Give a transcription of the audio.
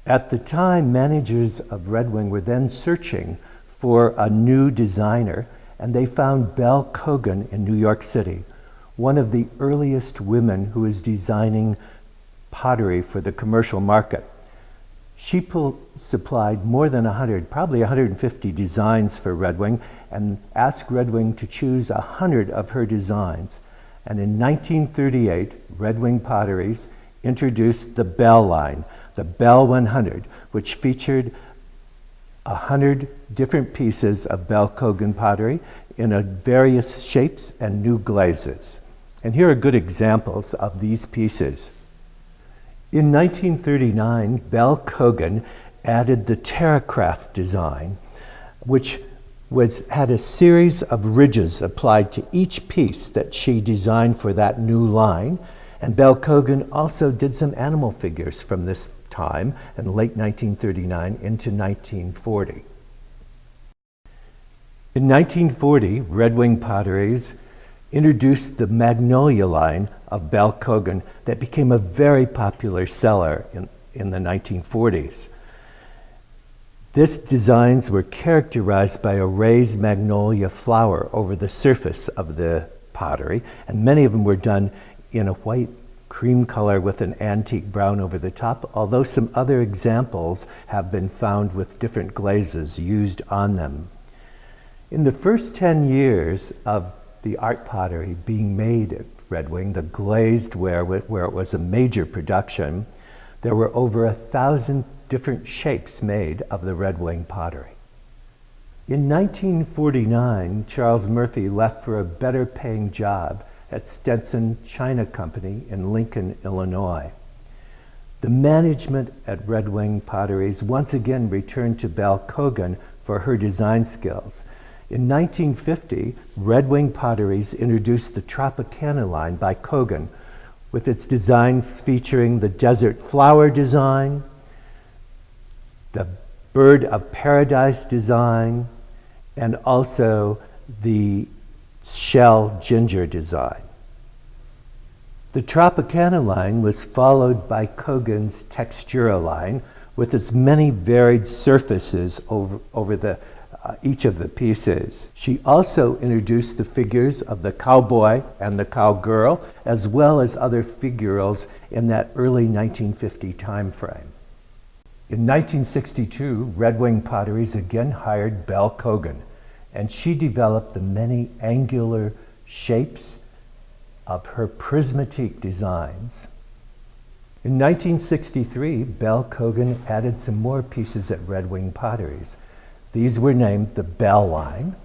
At the time, managers of Red Wing were then searching for a new designer, and they found Belle Kogan in New York City, one of the earliest women who was designing pottery for the commercial market. She supplied more than 100, probably 150 designs for Red Wing, and asked Red Wing to choose 100 of her designs. And in 1938, Red Wing Potteries introduced the Belle line, the Belle 100, which featured 100 different pieces of Belle Kogan pottery in various shapes and new glazes. And here are good examples of these pieces. In 1939, Belle Kogan added the Terracraft design, which had a series of ridges applied to each piece that she designed for that new line. And Belle Kogan also did some animal figures from this time in late 1939 into 1940. In 1940, Red Wing Potteries introduced the Magnolia Line of Belle Kogan that became a very popular seller in the 1940s. These designs were characterized by a raised magnolia flower over the surface of the pottery, and many of them were done in a white cream color with an antique brown over the top, although some other examples have been found with different glazes used on them. In the first 10 years of the art pottery being made at Red Wing, the glazed ware where it was a major production, there were over 1,000 different shapes made of the Red Wing pottery. In 1949, Charles Murphy left for a better paying job at Stetson China Company in Lincoln, Illinois. The management at Red Wing Potteries once again returned to Belle Kogan for her design skills. In 1950, Red Wing Potteries introduced the Tropicana Line by Kogan, with its design featuring the desert flower design, the bird of paradise design, and also the shell ginger design. The Tropicana line was followed by Kogan's Textura line with its many varied surfaces over each of the pieces. She also introduced the figures of the cowboy and the cowgirl, as well as other figurals in that early 1950 time frame. In 1962, Red Wing Potteries again hired Belle Kogan, and she developed the many angular shapes of her prismatique designs. In 1963, Belle Kogan added some more pieces at Red Wing Potteries. These were named the Belle line,